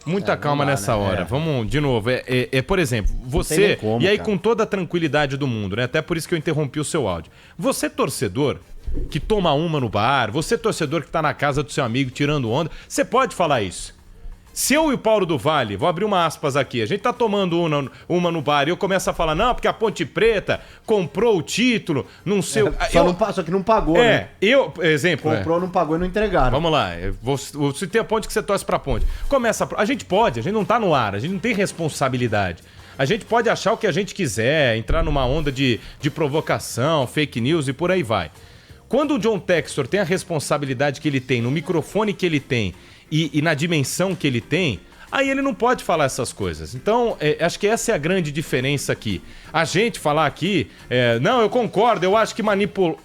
Muita calma nessa hora. Vamos, de novo, por exemplo, você, como, e aí cara, com toda a tranquilidade do mundo, né? Até por isso que eu interrompi o seu áudio. Você, torcedor, que toma uma no bar, você, torcedor, que tá na casa do seu amigo tirando onda, você pode falar isso. Se eu e o Paulo do Vale, vou abrir uma aspas aqui, a gente tá tomando uma no bar e eu começo a falar, não, porque a Ponte Preta comprou o título, não sei... Só que não pagou, né? Exemplo... Comprou, não pagou e não entregaram. Vamos lá, se tem a Ponte que você torce pra Ponte. A gente não tá no ar, a gente não tem responsabilidade. A gente pode achar o que a gente quiser, entrar numa onda de provocação, fake news e por aí vai. Quando o John Textor tem a responsabilidade que ele tem, no microfone que ele tem, e na dimensão que ele tem, aí ele não pode falar essas coisas. Então, acho que essa é a grande diferença aqui. A gente falar aqui, não, eu concordo, eu acho que manipulou.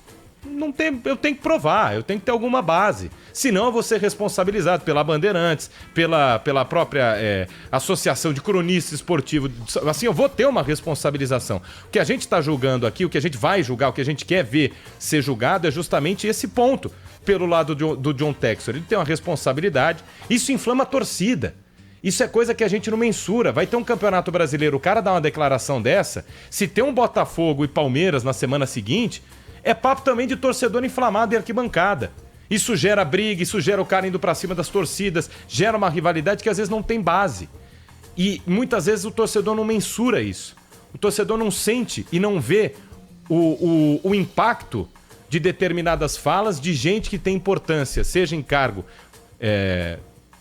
Eu tenho que provar, eu tenho que ter alguma base. Senão eu vou ser responsabilizado pela Bandeirantes, pela própria Associação de Cronistas Esportivos. Assim, eu vou ter uma responsabilização. O que a gente está julgando aqui, o que a gente vai julgar, o que a gente quer ver ser julgado é justamente esse ponto. Pelo lado do John Textor, ele tem uma responsabilidade, isso inflama a torcida. Isso é coisa que a gente não mensura. Vai ter um campeonato brasileiro, o cara dá uma declaração dessa, se tem um Botafogo e Palmeiras na semana seguinte, é papo também de torcedor inflamado em arquibancada. Isso gera briga, isso gera o cara indo pra cima das torcidas, gera uma rivalidade que às vezes não tem base. E muitas vezes o torcedor não mensura isso. O torcedor não sente e não vê o impacto de determinadas falas de gente que tem importância, seja em cargo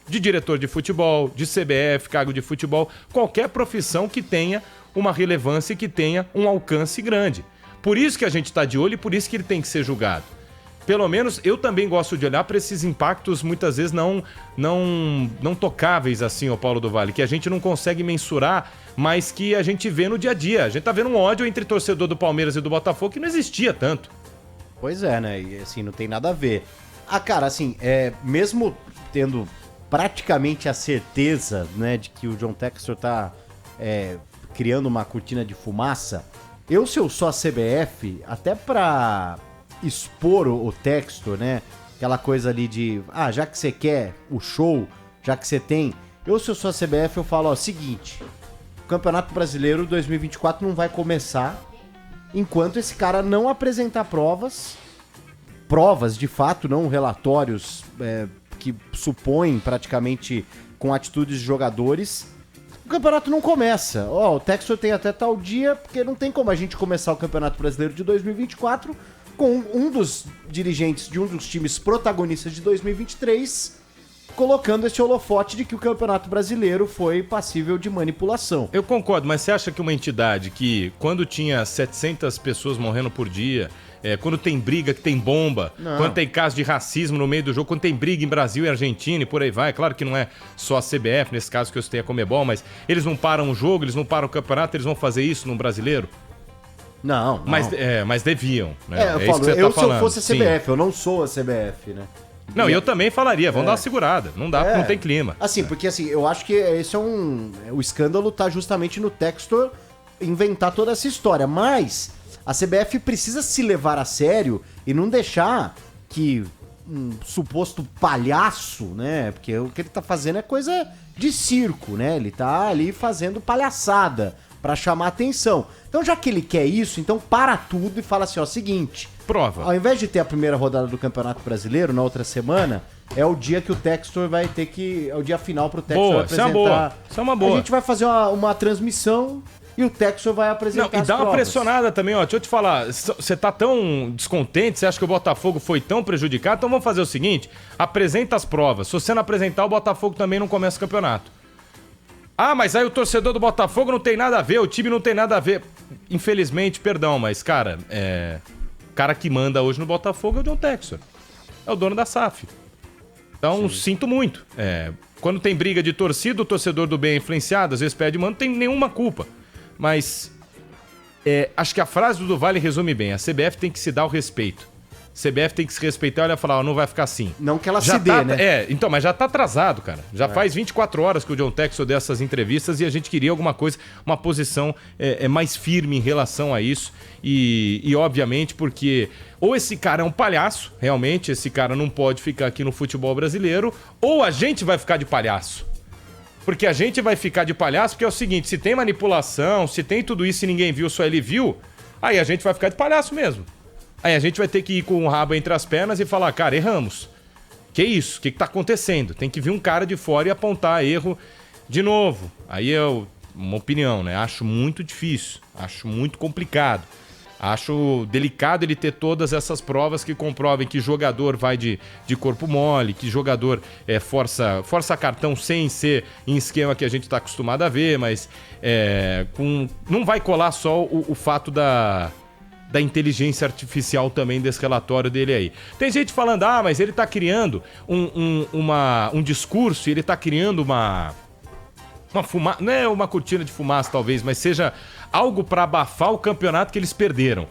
de diretor de futebol, de CBF, cargo de futebol, qualquer profissão que tenha uma relevância e que tenha um alcance grande. Por isso que a gente está de olho e por isso que ele tem que ser julgado. Pelo menos eu também gosto de olhar para esses impactos muitas vezes não tocáveis assim, o Paulo do Vale, que a gente não consegue mensurar, mas que a gente vê no dia a dia. A gente tá vendo um ódio entre torcedor do Palmeiras e do Botafogo que não existia tanto. Pois é, né? E assim, não tem nada a ver. Cara, assim, mesmo tendo praticamente a certeza, né, de que o John Textor tá criando uma cortina de fumaça, se eu sou a CBF, até pra expor o Textor, né, aquela coisa ali de, já que você quer o show, já que você tem, se eu sou a CBF, eu falo, seguinte, o Campeonato Brasileiro 2024 não vai começar enquanto esse cara não apresentar provas de fato, não relatórios que supõem praticamente com atitudes de jogadores, o campeonato não começa. O Textor tem até tal dia, porque não tem como a gente começar o Campeonato Brasileiro de 2024 com um dos dirigentes de um dos times protagonistas de 2023 colocando esse holofote de que o Campeonato Brasileiro foi passível de manipulação. Eu concordo, mas você acha que uma entidade que, quando tinha 700 pessoas morrendo por dia, quando tem briga, que tem bomba, quando tem caso de racismo no meio do jogo, quando tem briga em Brasil e Argentina e por aí vai, claro que não é só a CBF, nesse caso que eu citei a Conmebol, mas eles não param o jogo, eles não param o campeonato, eles vão fazer isso no brasileiro? Não. Mas deviam, né? Eu falo, se eu fosse a CBF, sim. Eu não sou a CBF, né? Não, e eu também falaria, vamos dar uma segurada. Não dá, não tem clima. Assim, porque assim, eu acho que esse o escândalo tá justamente no Textor inventar toda essa história. Mas a CBF precisa se levar a sério e não deixar que um suposto palhaço, né? Porque o que ele tá fazendo é coisa de circo, né? Ele tá ali fazendo palhaçada pra chamar atenção. Então, já que ele quer isso, então para tudo e fala assim, seguinte... Prova. Ao invés de ter a primeira rodada do Campeonato Brasileiro, na outra semana, é o dia que o Textor vai ter que... É o dia final pro Textor apresentar... Isso é uma boa. A gente vai fazer uma transmissão e o Textor vai apresentar as provas. E dá uma pressionada também, deixa eu te falar. Você tá tão descontente, você acha que o Botafogo foi tão prejudicado? Então vamos fazer o seguinte, apresenta as provas. Se você não apresentar, o Botafogo também não começa o campeonato. Mas aí o torcedor do Botafogo não tem nada a ver, o time não tem nada a ver. Infelizmente, perdão, mas, cara, o cara que manda hoje no Botafogo é o John Textor. É o dono da SAF. Então, sinto muito. Quando tem briga de torcida, o torcedor do bem é influenciado, às vezes pede mano, não tem nenhuma culpa. Mas acho que a frase do Vale resume bem. A CBF tem que se dar o respeito. CBF tem que se respeitar e olha falar, não vai ficar assim. Não que ela se dê, né? Então, mas já tá atrasado, cara. Já faz 24 horas que o John Textor deu essas entrevistas e a gente queria alguma coisa, uma posição mais firme em relação a isso. E obviamente, porque ou esse cara é um palhaço, realmente, esse cara não pode ficar aqui no futebol brasileiro, ou a gente vai ficar de palhaço. Porque a gente vai ficar de palhaço, porque é o seguinte, se tem manipulação, se tem tudo isso e ninguém viu, só ele viu, aí a gente vai ficar de palhaço mesmo. Aí a gente vai ter que ir com o rabo entre as pernas e falar, cara, erramos. Que isso? O que tá acontecendo? Tem que vir um cara de fora e apontar erro de novo. Aí uma opinião, né? Acho muito difícil, acho muito complicado. Acho delicado ele ter todas essas provas que comprovem que jogador vai de corpo mole, que jogador força cartão sem ser em esquema que a gente está acostumado a ver, mas não vai colar só o fato da inteligência artificial também desse relatório dele aí. Tem gente falando, mas ele está criando um discurso, ele está criando uma fumaça, não é uma cortina de fumaça talvez, mas seja algo para abafar o campeonato que eles perderam.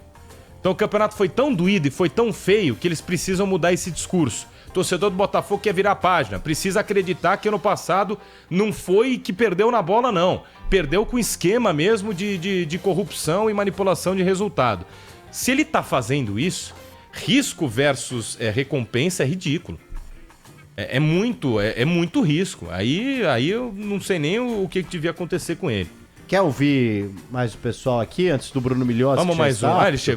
Então o campeonato foi tão doído e foi tão feio que eles precisam mudar esse discurso. O torcedor do Botafogo quer virar a página, precisa acreditar que ano passado não foi que perdeu na bola não, perdeu com esquema mesmo de corrupção e manipulação de resultado. Se ele tá fazendo isso, risco versus recompensa é ridículo. É muito risco. Aí eu não sei nem o que devia acontecer com ele. Quer ouvir mais o pessoal aqui antes do Bruno Milhões? Vamos mais um. Ele chegou?